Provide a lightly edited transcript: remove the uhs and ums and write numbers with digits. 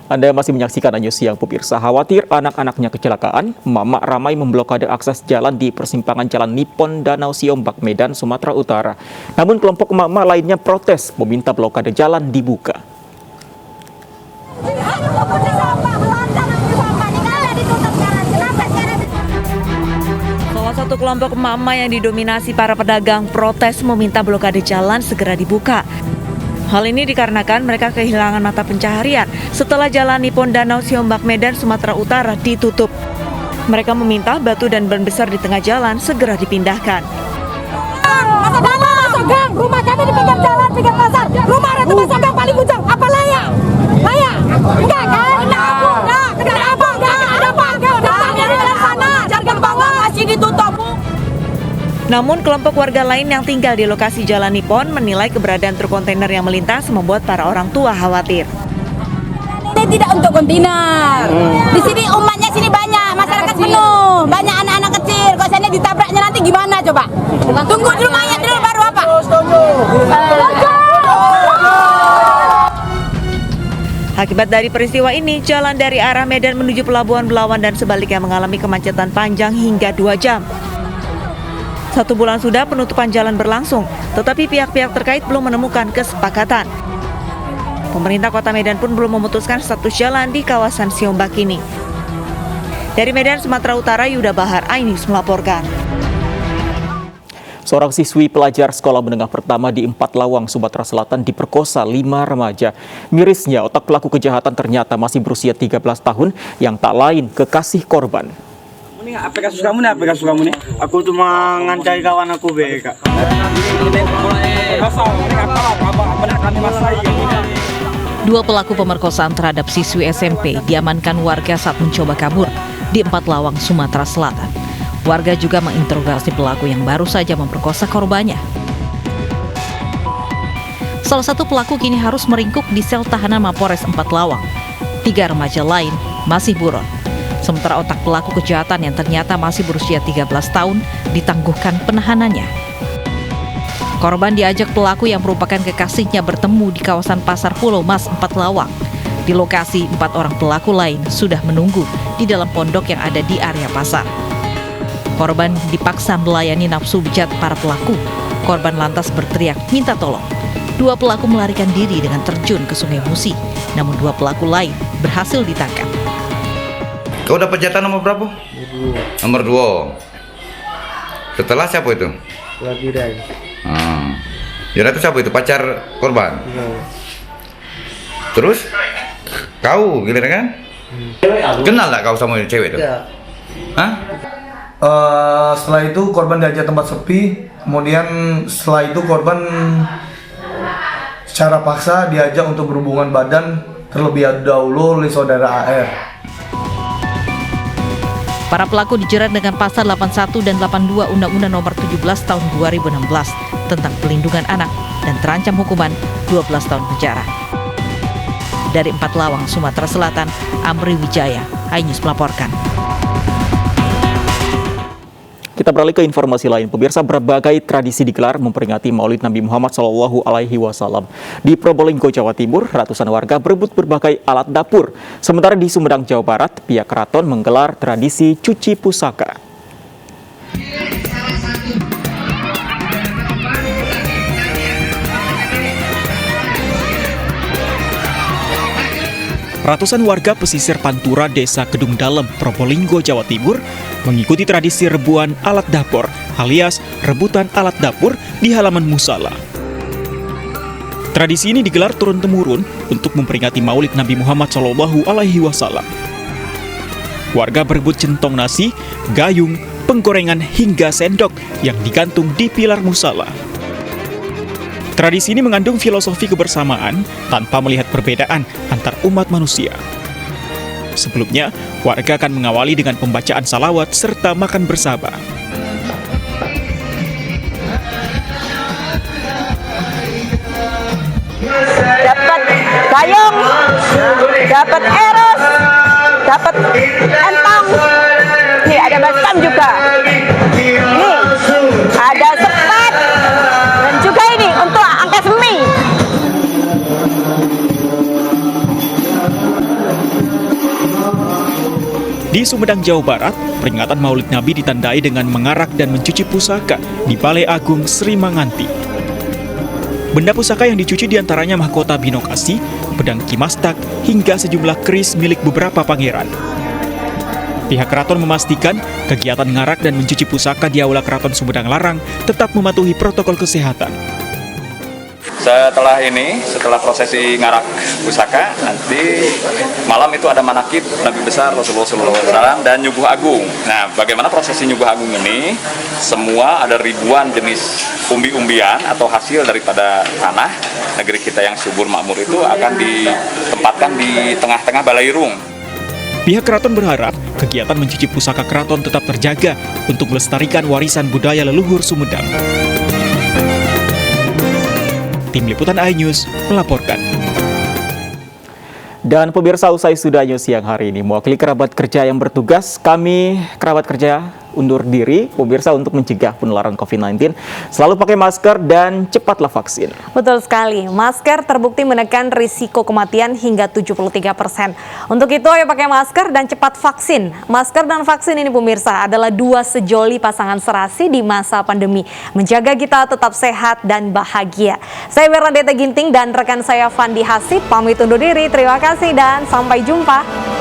Anda masih menyaksikan News Siang pemirsa. Khawatir anak-anaknya kecelakaan, Mama ramai memblokade akses jalan di persimpangan Jalan Nippon Danau Siombak, Medan, Sumatera Utara. Namun kelompok Mama lainnya protes meminta blokade jalan dibuka. Salah satu kelompok Mama yang didominasi para pedagang protes meminta blokade jalan segera dibuka. Hal ini dikarenakan mereka kehilangan mata pencaharian setelah jalan Nippon Danau Siombak, Medan, Sumatera Utara ditutup. Mereka meminta batu dan ban besar di tengah jalan segera dipindahkan. Masa dalam, masuk gang, rumah kami di pinggir jalan, pinggir pasar. Rumah ada tempat gang paling ujung, apa layak? Layak? Enggak kan? Kenapa? Ada pagar, dari sana, jargon bawah masih ditutup. Namun kelompok warga lain yang tinggal di lokasi Jalan Nippon menilai keberadaan truk kontainer yang melintas membuat para orang tua khawatir. Ini tidak untuk kontainer. Di sini umatnya sini banyak, masyarakat penuh, banyak anak-anak kecil. Kalau seandainya ditabraknya nanti gimana coba? Tunggu dulu mayat dulu baru apa? Akibat dari peristiwa ini, jalan dari arah Medan menuju Pelabuhan Belawan dan sebaliknya mengalami kemacetan panjang hingga 2 jam. 1 bulan sudah penutupan jalan berlangsung, tetapi pihak-pihak terkait belum menemukan kesepakatan. Pemerintah Kota Medan pun belum memutuskan status jalan di kawasan Siombak ini. Dari Medan, Sumatera Utara, Yuda Bahar, iNews melaporkan. Seorang siswi pelajar sekolah menengah pertama di Empat Lawang, Sumatera Selatan diperkosa 5 remaja. Mirisnya, otak pelaku kejahatan ternyata masih berusia 13 tahun yang tak lain kekasih korban. Ini apa kasus kamu nih? Apa kasus kamu nih? Aku cuma ngancai kawan aku Kak. Dua pelaku pemerkosaan terhadap siswi SMP diamankan warga saat mencoba kabur di Empat Lawang, Sumatera Selatan. Warga juga menginterogasi pelaku yang baru saja memperkosa korbannya. Salah satu pelaku kini harus meringkuk di sel tahanan Mapores Empat Lawang. 3 remaja lain masih buron. Sementara otak pelaku kejahatan yang ternyata masih berusia 13 tahun ditangguhkan penahanannya. Korban diajak pelaku yang merupakan kekasihnya bertemu di kawasan Pasar Pulau Mas Empat Lawang. Di lokasi 4 orang pelaku lain sudah menunggu di dalam pondok yang ada di area pasar. Korban dipaksa melayani nafsu bejat para pelaku. Korban lantas berteriak minta tolong. 2 pelaku melarikan diri dengan terjun ke Sungai Musi, namun 2 pelaku lain berhasil ditangkap. Kau dapat jatah nomor berapa? Nomor 2. Setelah siapa itu? Labirai. Yura itu siapa itu? Pacar korban? Terus? Kau giliran kan? Kenal tak kau sama cewek itu? Ya. Hah? Setelah itu korban diajak tempat sepi. Kemudian setelah itu korban secara paksa diajak untuk berhubungan badan terlebih dahulu oleh saudara AR. Para pelaku dijerat dengan pasal 81 dan 82 Undang-Undang Nomor 17 Tahun 2016 tentang pelindungan anak dan terancam hukuman 12 tahun penjara. Dari Empat Lawang, Sumatera Selatan, Amri Wijaya, iNews melaporkan. Kita beralih ke informasi lain. Pemirsa, berbagai tradisi digelar memperingati Maulid Nabi Muhammad SAW. Di Probolinggo, Jawa Timur, ratusan warga berebut berbagai alat dapur. Sementara di Sumedang, Jawa Barat, pihak keraton menggelar tradisi cuci pusaka. Ratusan warga pesisir Pantura, Desa Kedung Dalem, Probolinggo, Jawa Timur mengikuti tradisi rebuan alat dapur alias rebutan alat dapur di halaman musala. Tradisi ini digelar turun-temurun untuk memperingati Maulid Nabi Muhammad SAW. Warga berebut centong nasi, gayung, penggorengan hingga sendok yang digantung di pilar musala. Tradisi ini mengandung filosofi kebersamaan tanpa melihat perbedaan antar umat manusia. Sebelumnya, warga akan mengawali dengan pembacaan salawat serta makan bersama. Dapat gayung, dapat eros, dapat entong. Nih ada baskom juga. Nih ada sepat dan juga ini untuk angkat mie. Di Sumedang, Jawa Barat, peringatan Maulid Nabi ditandai dengan mengarak dan mencuci pusaka di Balai Agung Sri Manganti. Benda pusaka yang dicuci diantaranya mahkota binokasi, pedang kimastak, hingga sejumlah keris milik beberapa pangeran. Pihak keraton memastikan kegiatan ngarak dan mencuci pusaka di Aula Keraton Sumedang Larang tetap mematuhi protokol kesehatan. Setelah prosesi ngarak pusaka, nanti malam itu ada manakib Nabi besar Rasulullah SAW dan nyubuh agung. Nah, bagaimana prosesi nyubuh agung ini? Semua ada ribuan jenis umbi-umbian atau hasil daripada tanah negeri kita yang subur makmur itu akan ditempatkan di tengah-tengah balairung. Pihak keraton berharap kegiatan mencuci pusaka keraton tetap terjaga untuk melestarikan warisan budaya leluhur Sumedang. Tim Liputan iNews melaporkan. Dan pemirsa, usai sudah news siang hari ini, mewakili kerabat kerja yang bertugas, kami kerabat kerja undur diri, pemirsa, untuk mencegah penularan COVID-19. Selalu pakai masker dan cepatlah vaksin. Betul sekali, masker terbukti menekan risiko kematian hingga 73%. Untuk itu, ayo pakai masker dan cepat vaksin. Masker dan vaksin ini, pemirsa, adalah dua sejoli pasangan serasi di masa pandemi, menjaga kita tetap sehat dan bahagia. Saya Bernadette Ginting dan rekan saya Fandi Hasib pamit undur diri. Terima kasih dan sampai jumpa.